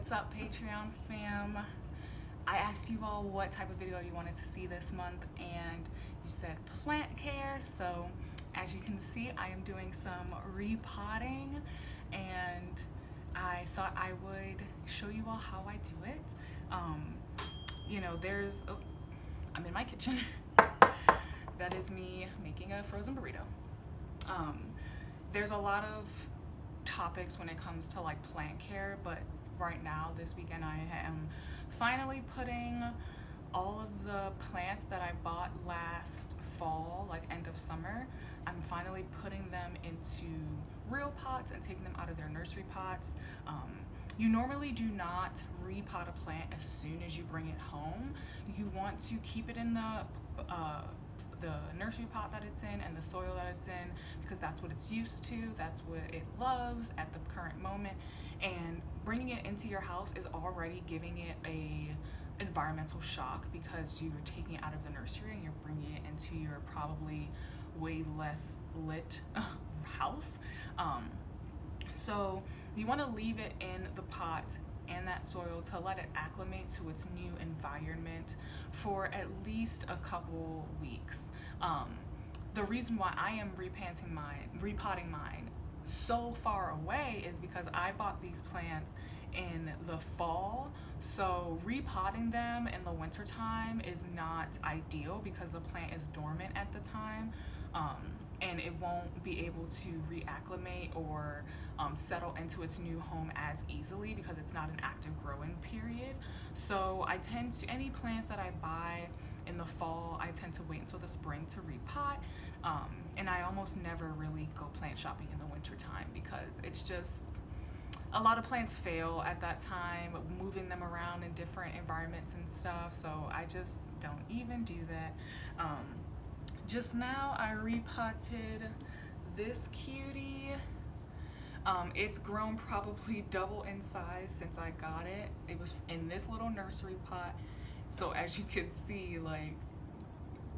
What's up, Patreon fam? I asked you all what type of video you wanted to see this month, and you said plant care. So as you can see, I am doing some repotting, and I thought I would show you all how I do it. I'm in my kitchen. That is me making a frozen burrito. There's a lot of topics when it comes to like plant care, but right now this weekend I am finally putting all of the plants that I bought last fall, like end of summer, I'm finally putting them into real pots and taking them out of their nursery pots. You normally do not repot a plant as soon as you bring it home. You want to keep it in the nursery pot that it's in and the soil that it's in, because that's what it's used to, that's what it loves at the current moment. And bringing it into your house is already giving it a environmental shock, because you're taking it out of the nursery and you're bringing it into your probably way less lit house. So you want to leave it in the pot and that soil to let it acclimate to its new environment for at least a couple weeks. The reason why I am repotting mine so far away is because I bought these plants in the fall, so repotting them in the winter time is not ideal because the plant is dormant at the time, and it won't be able to reacclimate or settle into its new home as easily because it's not an active growing period. So I tend to, any plants that I buy in the fall, I tend to wait until the spring to repot, and I almost never really go plant shopping in the winter time because it's just, a lot of plants fail at that time, moving them around in different environments and stuff, so I just don't even do that. Just now I repotted this cutie. It's grown probably double in size since I got it. It was in this little nursery pot, so as you can see, like,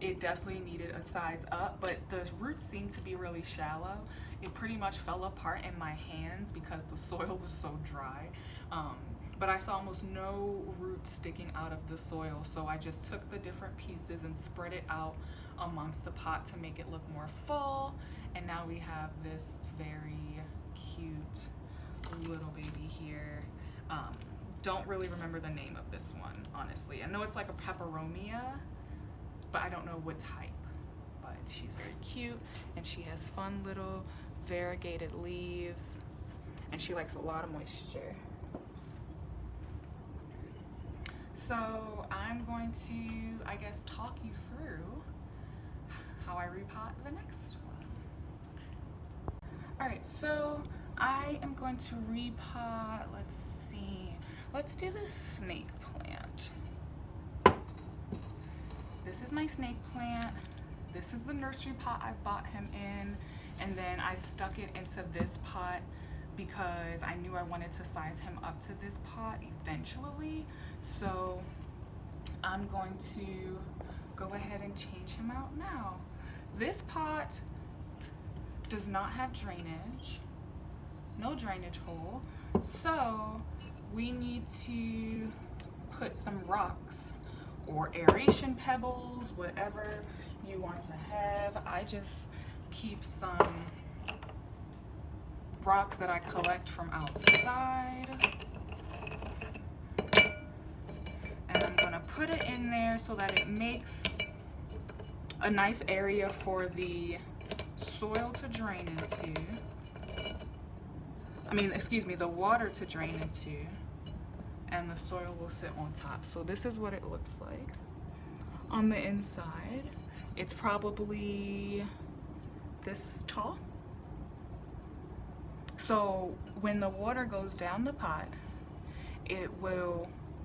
it definitely needed a size up, but the roots seem to be really shallow. It pretty much fell apart in my hands because the soil was so dry. But I saw almost no roots sticking out of the soil, so I just took the different pieces and spread it out amongst the pot to make it look more full. And now we have this very cute little baby here. Don't really remember the name of this one, honestly. I know it's like a peperomia, but I don't know what type. But she's very cute, and she has fun little variegated leaves, and she likes a lot of moisture. So I'm going to, I guess, talk you through how I repot the next one. Alright, so I am going to repot, let's see, let's do this snake plant. This is my snake plant. This is the nursery pot I bought him in, and then I stuck it into this pot because I knew I wanted to size him up to this pot eventually. So I'm going to go ahead and change him out now. This pot does not have drainage, no drainage hole, so we need to put some rocks or aeration pebbles, whatever you want to have. I just keep some rocks that I collect from outside, and I'm gonna put it in there so that it makes a nice area for the soil to drain into. The water to drain into, and the soil will sit on top. So this is what it looks like on the inside. It's probably this tall. So when the water goes down the pot,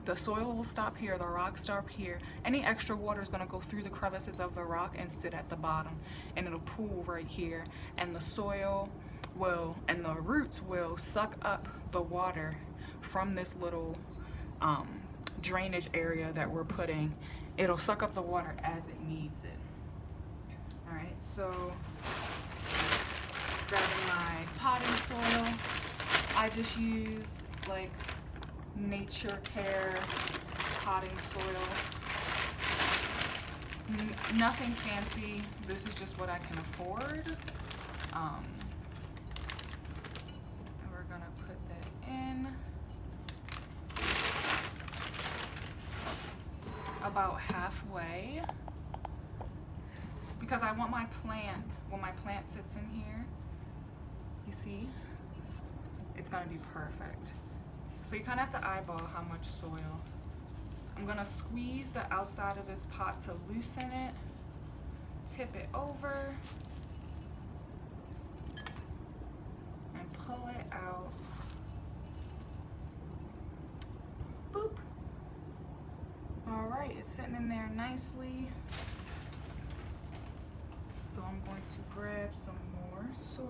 the soil will stop here, the rocks stop here. Any extra water is going to go through the crevices of the rock and sit at the bottom, and it'll pool right here, and the soil and the roots will suck up the water from this little drainage area that we're putting. It'll suck up the water as it needs it. All right, so grabbing my potting soil, I just use like Nature Care potting soil. Nothing fancy. This is just what I can afford. And we're gonna put that in about halfway, because I want my plant, when my plant sits in here, you see, it's gonna be perfect. So you kind of have to eyeball how much soil. I'm gonna squeeze the outside of this pot to loosen it, tip it over, and pull it out. Boop. All right, it's sitting in there nicely. So I'm going to grab some more soil.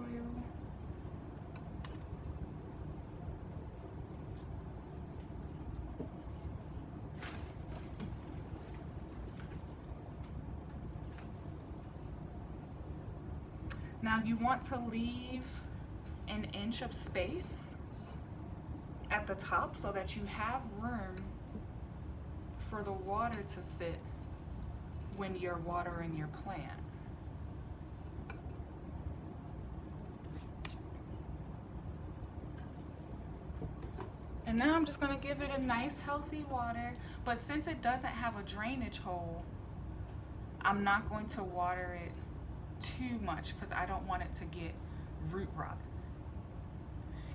Now you want to leave an inch of space at the top so that you have room for the water to sit when you're watering your plant. And now I'm just gonna give it a nice healthy water, but since it doesn't have a drainage hole, I'm not going to water it too much because I don't want it to get root rot.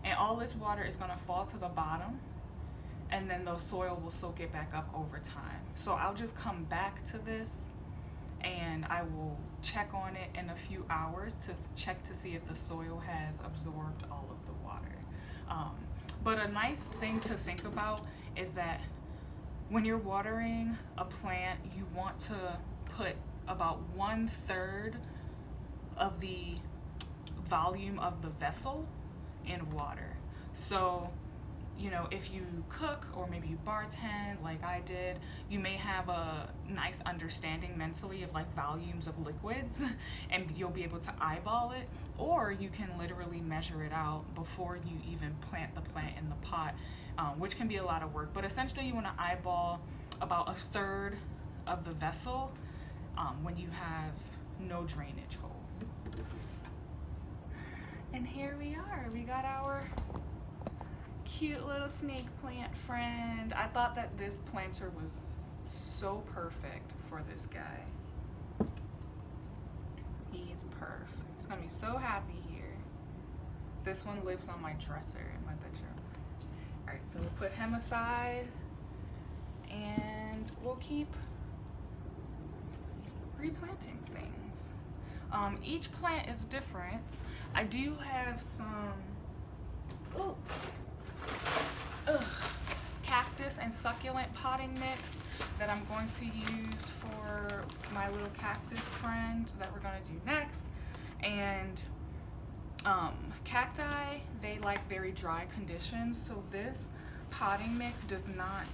And all this water is gonna fall to the bottom, and then the soil will soak it back up over time. So I'll just come back to this and I will check on it in a few hours to check to see if the soil has absorbed all of the water. But a nice thing to think about is that when you're watering a plant, you want to put about 1/3 of the volume of the vessel in water. So, you know, if you cook or maybe you bartend like I did, you may have a nice understanding mentally of like volumes of liquids and you'll be able to eyeball it, or you can literally measure it out before you even plant the plant in the pot, which can be a lot of work. But essentially you want to eyeball about 1/3 of the vessel when you have no drainage hole. And here we are, we got our cute little snake plant friend. I thought that this planter was so perfect for this guy. He's perf. He's gonna be so happy here. This one lives on my dresser in my bedroom. All right, so we'll put him aside and we'll keep replanting things. Each plant is different. I do have some cactus and succulent potting mix that I'm going to use for my little cactus friend that we're gonna do next. And cacti, they like very dry conditions, so this potting mix does not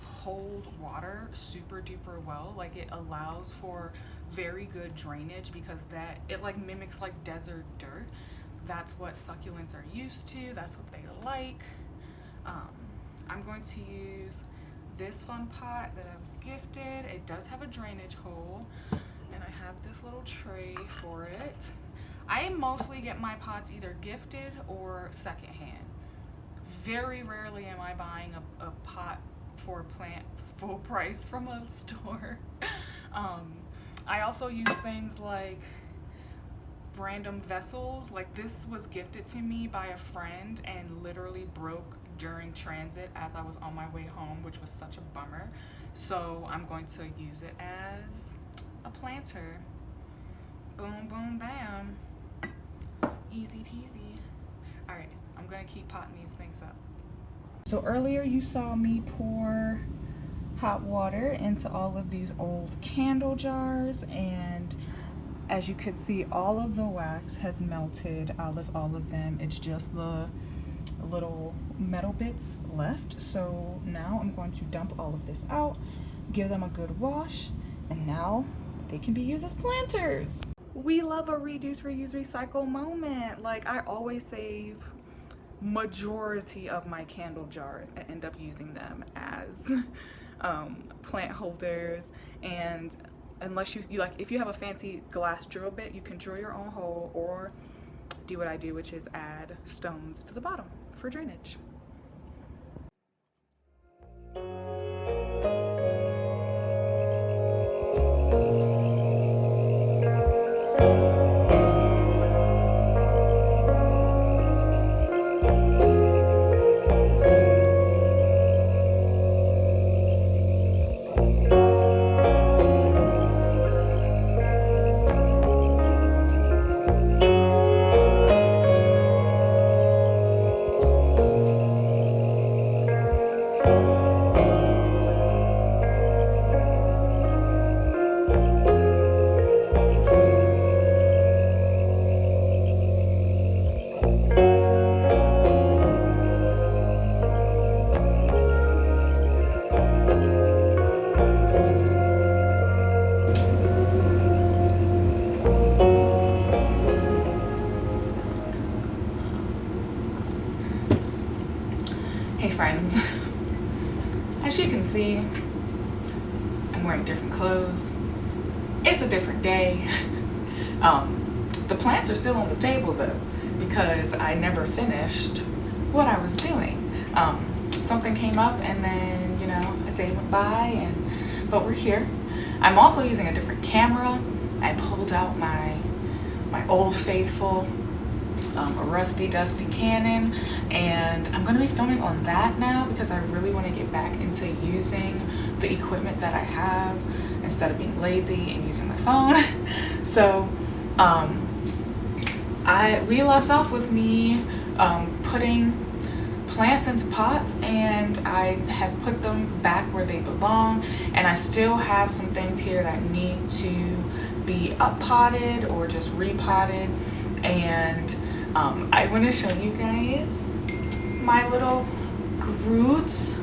hold water super duper well. Like, it allows for very good drainage because that it like mimics like desert dirt. That's what succulents are used to, that's what they like. I'm going to use this fun pot that I was gifted. It does have a drainage hole, and I have this little tray for it. I mostly get my pots either gifted or secondhand. Very rarely am I buying a pot for a plant full price from a store. I also use things like random vessels. Like, this was gifted to me by a friend and literally broke during transit as I was on my way home, which was such a bummer. So I'm going to use it as a planter. Boom, boom, bam. Easy peasy. All right, I'm gonna keep potting these things up. So earlier you saw me pour hot water into all of these old candle jars, and as you could see, all of the wax has melted out of all of them. It's just the little metal bits left. So now I'm going to dump all of this out, give them a good wash, and now they can be used as planters. We love a reduce, reuse, recycle moment. Like, I always save majority of my candle jars. I end up using them as plant holders. And unless you like, if you have a fancy glass drill bit, you can drill your own hole, or do what I do, which is add stones to the bottom for drainage. Hey friends, as you can see, I'm wearing different clothes. It's a different day. The plants are still on the table though, because I never finished what I was doing. Something came up and then, you know, a day went by, but we're here. I'm also using a different camera. I pulled out my old faithful, a rusty dusty Canon, and I'm going to be filming on that now because I really want to get back into using the equipment that I have instead of being lazy and using my phone. So we left off with me putting plants into pots, and I have put them back where they belong, and I still have some things here that need to be up potted or just repotted. And I want to show you guys my little Groots.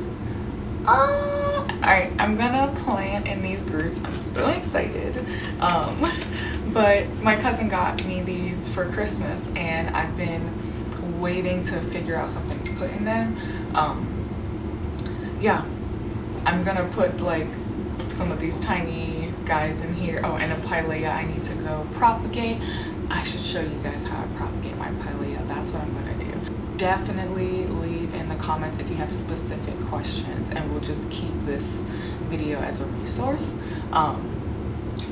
Alright, I'm gonna plant in these Groots. I'm so excited. But my cousin got me these for Christmas, and I've been waiting to figure out something to put in them. Yeah, I'm gonna put like some of these tiny guys in here. Oh, and a pilea I need to go propagate. I should show you guys how I propagate my pilea. That's what I'm gonna do. Definitely leave in the comments if you have specific questions, and we'll just keep this video as a resource.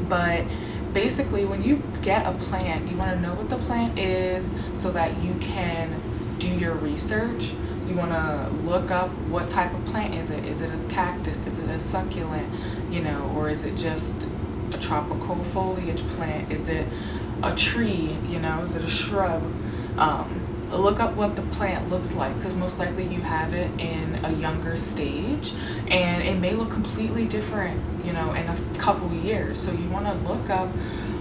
But basically, when you get a plant, you want to know what the plant is so that you can do your research. You want to look up what type of plant is it. Is it a cactus? Is it a succulent? You know, or is it just a tropical foliage plant? Is it a tree? You know, is it a shrub? Look up what the plant looks like, because most likely you have it in a younger stage, and it may look completely different, you know, in a couple years. So you want to look up,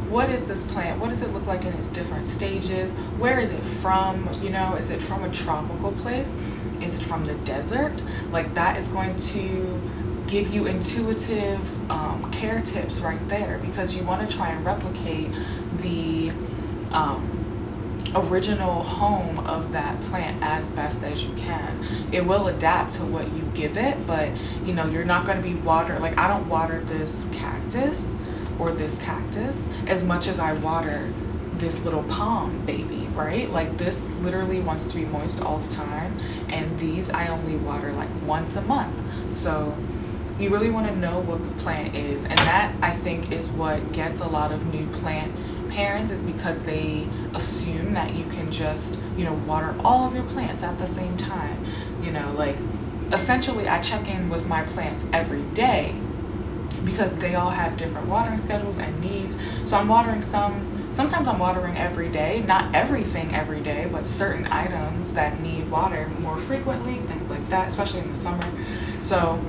what is this plant? What does it look like in its different stages? Where is it from? You know, is it from a tropical place? Is it from the desert? Like, that is going to give you intuitive care tips right there, because you want to try and replicate the original home of that plant as best as you can. It will adapt to what you give it, but you know, you're not going to be like, I don't water this cactus or this cactus as much as I water this little palm baby, right? Like, this literally wants to be moist all the time, and these I only water like once a month. So you really want to know what the plant is, and that, I think, is what gets a lot of new plant parents, is because they assume that you can just, you know, water all of your plants at the same time. You know, like, essentially I check in with my plants every day because they all have different watering schedules and needs. So I'm watering sometimes I'm watering every day, not everything every day, but certain items that need water more frequently, things like that, especially in the summer. So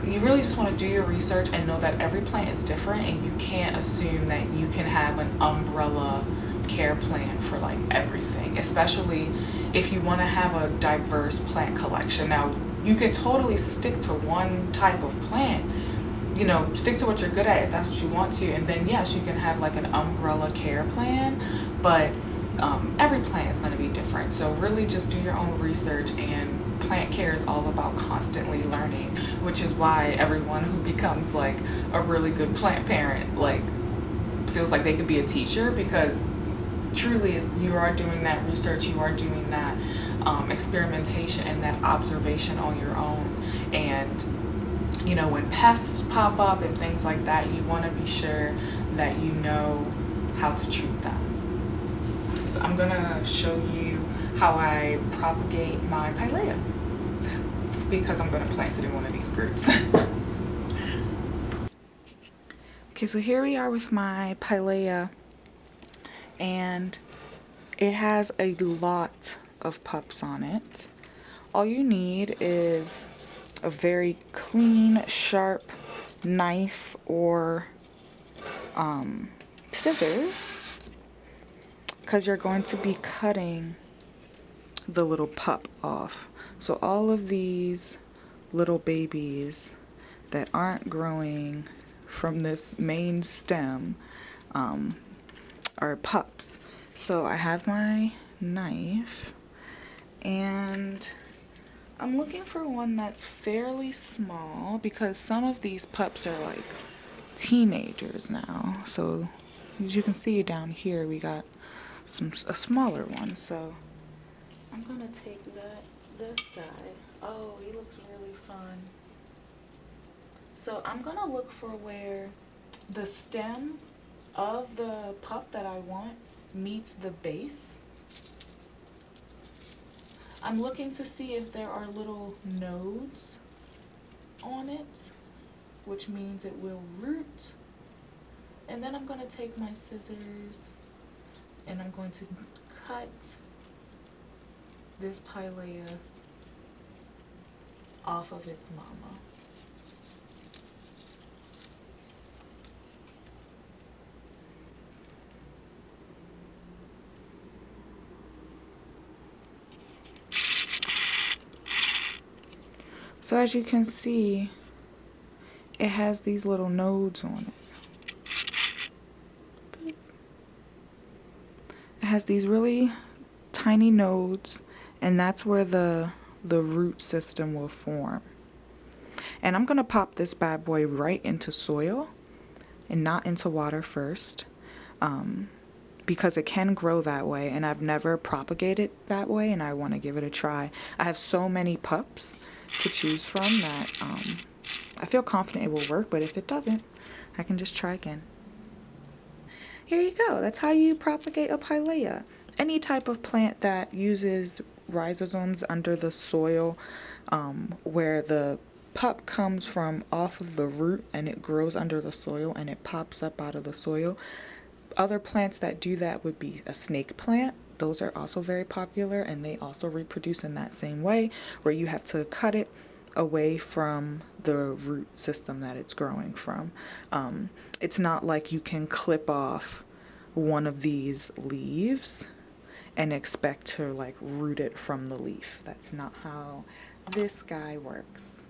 you really just want to do your research and know that every plant is different, and you can't assume that you can have an umbrella care plan for like everything, especially if you want to have a diverse plant collection. Now, you can totally stick to one type of plant, you know, stick to what you're good at if that's what you want to, and then yes, you can have like an umbrella care plan. But every plant is going to be different. So really just do your own research, and plant care is all about constantly learning, which is why everyone who becomes like a really good plant parent like feels like they could be a teacher, because truly you are doing that research, you are doing that experimentation and that observation on your own. And you know, when pests pop up and things like that, you want to be sure that you know how to treat them. So I'm gonna show you how I propagate my pilea. It's because I'm gonna plant it in one of these groots. Okay, so here we are with my pilea, and it has a lot of pups on it. All you need is a very clean, sharp knife or scissors, because you're going to be cutting the little pup off. So all of these little babies that aren't growing from this main stem are pups. So I have my knife, and I'm looking for one that's fairly small, because some of these pups are like teenagers now. So as you can see down here, we got a smaller one. So I'm gonna take this guy. Oh, he looks really fun. So I'm gonna look for where the stem of the pup that I want meets the base. I'm looking to see if there are little nodes on it, which means it will root. And then I'm going to take my scissors and I'm going to cut this pilea off of its mama. So as you can see, it has these little nodes on it. It has these really tiny nodes, and that's where the root system will form. And I'm gonna pop this bad boy right into soil and not into water first, because it can grow that way, and I've never propagated that way, and I want to give it a try. I have so many pups to choose from that I feel confident it will work, but if it doesn't, I can just try again. Here you go. That's how you propagate a pilea. Any type of plant that uses rhizomes under the soil, where the pup comes from off of the root and it grows under the soil and it pops up out of the soil. Other plants that do that would be a snake plant. Those are also very popular, and they also reproduce in that same way, where you have to cut it away from the root system that it's growing from. It's not like you can clip off one of these leaves and expect to like root it from the leaf. That's not how this guy works.